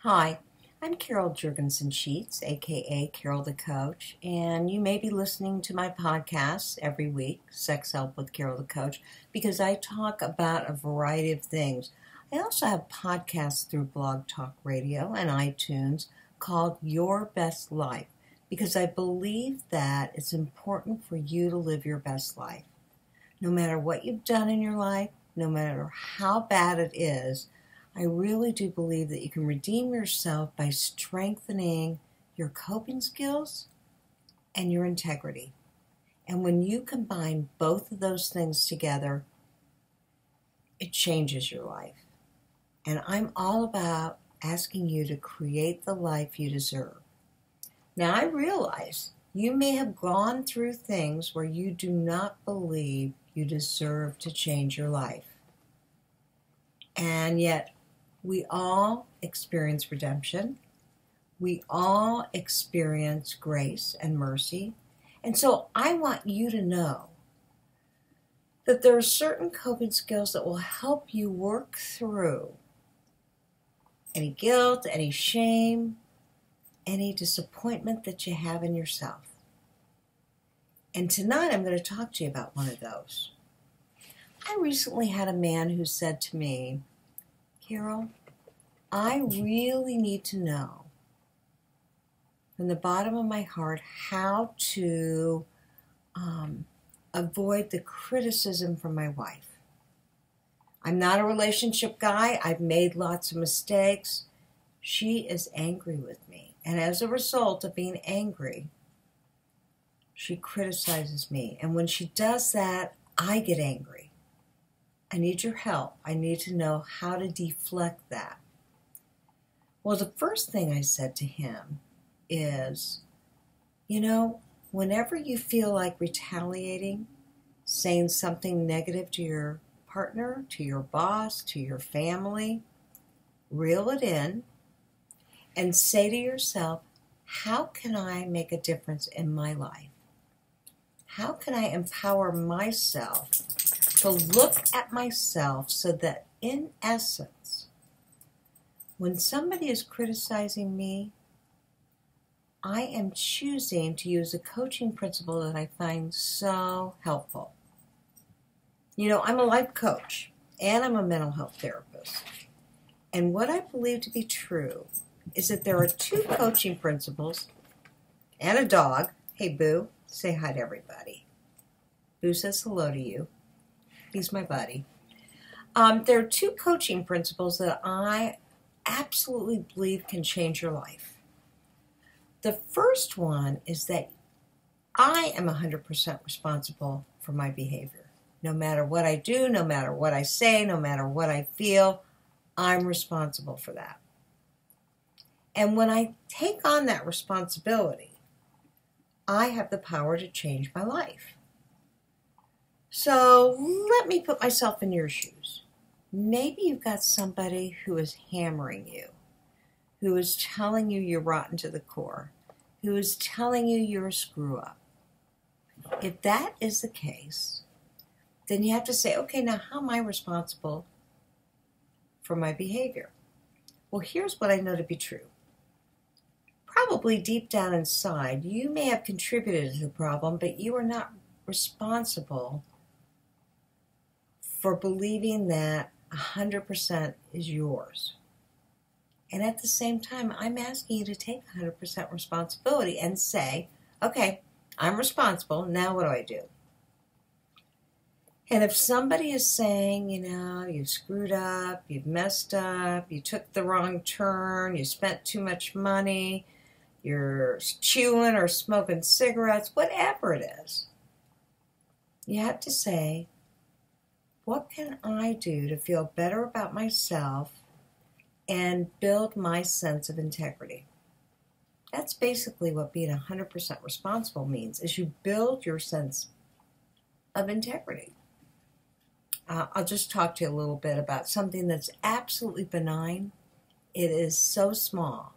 Hi, I'm Carol Jurgensen Sheets, aka Carol the Coach, and you may be listening to my podcast every week, Sex Help with Carol the Coach, because I talk about a variety of things. I also have podcasts through Blog Talk Radio and iTunes called Your Best Life, because I believe that it's important for you to live your best life. No matter what you've done in your life, no matter how bad it is, I really do believe that you can redeem yourself by strengthening your coping skills and your integrity. And when you combine both of those things together, it changes your life. And I'm all about asking you to create the life you deserve. Now, I realize you may have gone through things where you do not believe you deserve to change your life. And yet, we all experience redemption. We all experience grace and mercy. And so I want you to know that there are certain coping skills that will help you work through any guilt, any shame, any disappointment that you have in yourself. And tonight I'm going to talk to you about one of those. I recently had a man who said to me, Carol, I really need to know from the bottom of my heart how to avoid the criticism from my wife. I'm not a relationship guy. I've made lots of mistakes. She is angry with me. And as a result of being angry, she criticizes me. And when she does that, I get angry. I need your help. I need to know how to deflect that. Well, the first thing I said to him is, whenever you feel like retaliating, saying something negative to your partner, to your boss, to your family, reel it in and say to yourself, how can I make a difference in my life? How can I empower myself to look at myself so that, in essence, when somebody is criticizing me, I am choosing to use a coaching principle that I find so helpful. I'm a life coach and I'm a mental health therapist. And what I believe to be true is that there are two coaching principles and a dog. Hey, Boo, say hi to everybody. Boo says hello to you. He's my buddy. There are two coaching principles that I absolutely believe can change your life. The first one is that I am 100% responsible for my behavior. No matter what I do, no matter what I say, no matter what I feel, I'm responsible for that. And when I take on that responsibility, I have the power to change my life. So let me put myself in your shoes. Maybe you've got somebody who is hammering you, who is telling you you're rotten to the core, who is telling you you're a screw up. If that is the case, then you have to say, okay, now how am I responsible for my behavior? Well, here's what I know to be true. Probably deep down inside, you may have contributed to the problem, but you are not responsible for believing that 100% is yours. And at the same time, I'm asking you to take 100% responsibility and say, okay, I'm responsible, now what do I do? And if somebody is saying, you've screwed up, you've messed up, you took the wrong turn, you spent too much money, you're chewing or smoking cigarettes, whatever it is, you have to say, what can I do to feel better about myself and build my sense of integrity? That's basically what being 100% responsible means, is you build your sense of integrity. I'll just talk to you a little bit about something that's absolutely benign. It is so small.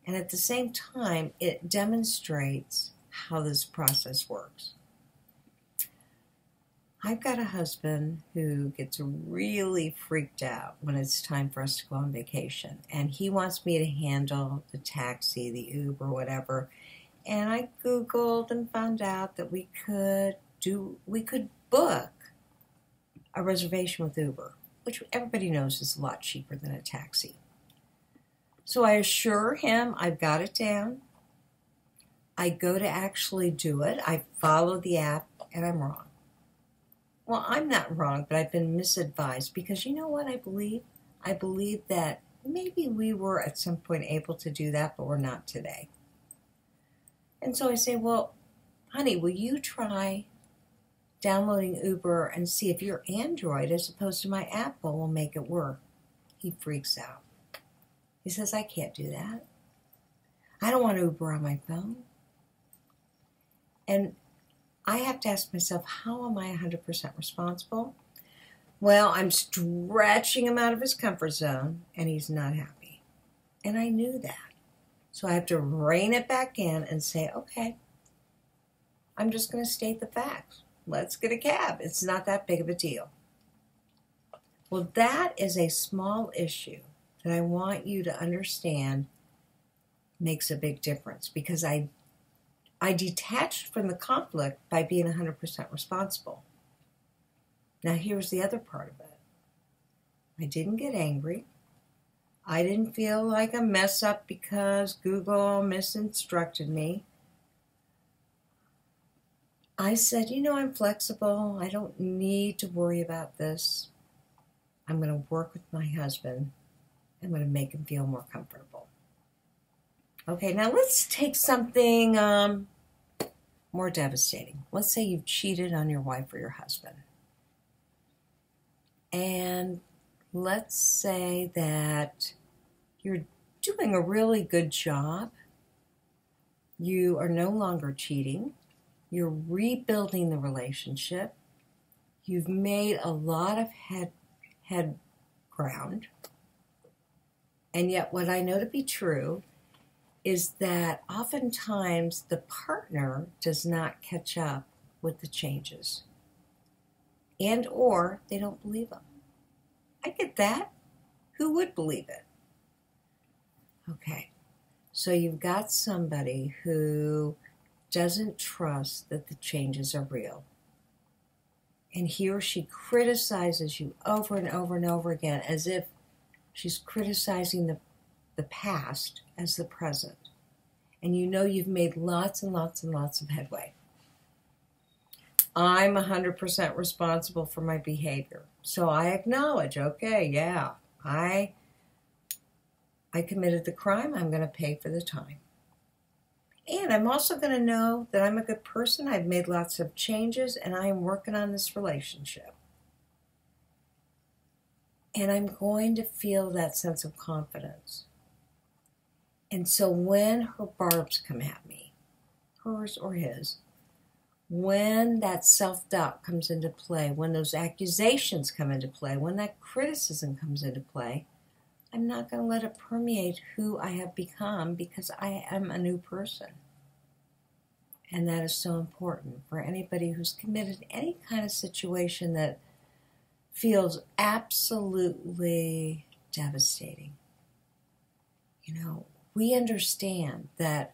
And at the same time, it demonstrates how this process works. I've got a husband who gets really freaked out when it's time for us to go on vacation. And he wants me to handle the taxi, the Uber, whatever. And I Googled and found out that we could book a reservation with Uber, which everybody knows is a lot cheaper than a taxi. So I assure him I've got it down. I go to actually do it. I follow the app, and I'm wrong. Well, I'm not wrong, but I've been misadvised because you know what I believe? I believe that maybe we were at some point able to do that, but we're not today. And so I say, well, honey, will you try downloading Uber and see if your Android as opposed to my Apple will make it work? He freaks out. He says, I can't do that. I don't want Uber on my phone. And I have to ask myself, how am I 100% responsible? Well, I'm stretching him out of his comfort zone, and he's not happy. And I knew that. So I have to rein it back in and say, okay, I'm just going to state the facts. Let's get a cab. It's not that big of a deal. Well, that is a small issue that I want you to understand makes a big difference because I detached from the conflict by being 100% responsible. Now, here's the other part of it. I didn't get angry. I didn't feel like a mess up because Google misinstructed me. I said, I'm flexible. I don't need to worry about this. I'm going to work with my husband. I'm going to make him feel more comfortable. Okay, now let's take something more devastating. Let's say you've cheated on your wife or your husband. And let's say that you're doing a really good job. You are no longer cheating. You're rebuilding the relationship. You've made a lot of head ground. And yet what I know to be true is that oftentimes the partner does not catch up with the changes. And or they don't believe them. I get that. Who would believe it? Okay, so you've got somebody who doesn't trust that the changes are real. And he or she criticizes you over and over and over again as if she's criticizing the past as the present. And you've made lots and lots and lots of headway. I'm 100% responsible for my behavior. So I acknowledge, okay, yeah, I committed the crime. I'm going to pay for the time. And I'm also going to know that I'm a good person. I've made lots of changes, and I am working on this relationship. And I'm going to feel that sense of confidence. And so when her barbs come at me, hers or his, when that self-doubt comes into play, when those accusations come into play, when that criticism comes into play, I'm not going to let it permeate who I have become because I am a new person. And that is so important for anybody who's committed any kind of situation that feels absolutely devastating. We understand that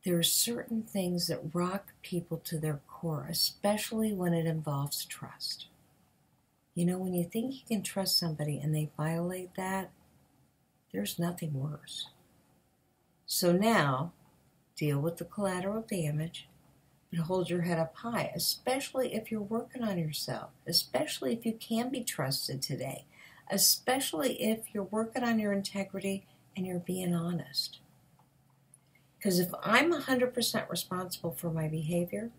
there are certain things that rock people to their core, especially when it involves trust. When you think you can trust somebody and they violate that, there's nothing worse. So now, deal with the collateral damage, but hold your head up high, especially if you're working on yourself, especially if you can be trusted today, especially if you're working on your integrity and you're being honest. Because if I'm 100% responsible for my behavior,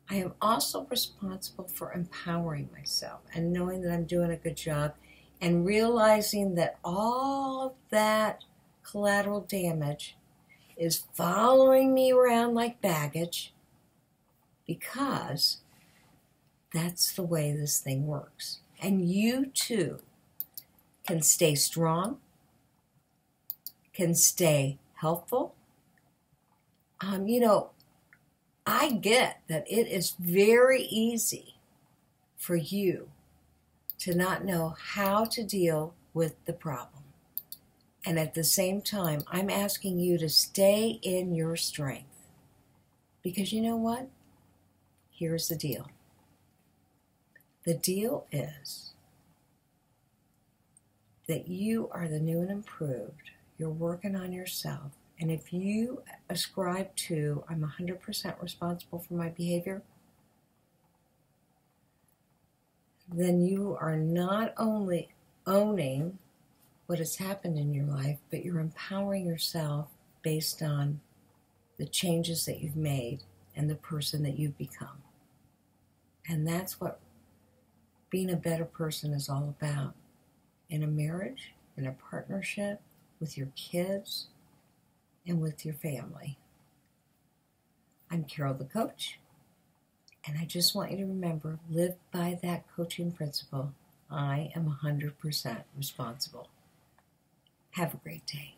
I am also responsible for empowering myself and knowing that I'm doing a good job and realizing that all of that collateral damage is following me around like baggage because that's the way this thing works. And you too can stay strong, can stay helpful. I get that it is very easy for you to not know how to deal with the problem. And at the same time, I'm asking you to stay in your strength. Because you know what? Here's the deal. The deal is that you are the new and improved. You're working on yourself. And if you ascribe to, I'm 100% responsible for my behavior, then you are not only owning what has happened in your life, but you're empowering yourself based on the changes that you've made and the person that you've become. And that's what being a better person is all about. In a marriage, in a partnership, with your kids, and with your family. I'm Carol the Coach, and I just want you to remember, live by that coaching principle. I am 100% responsible. Have a great day.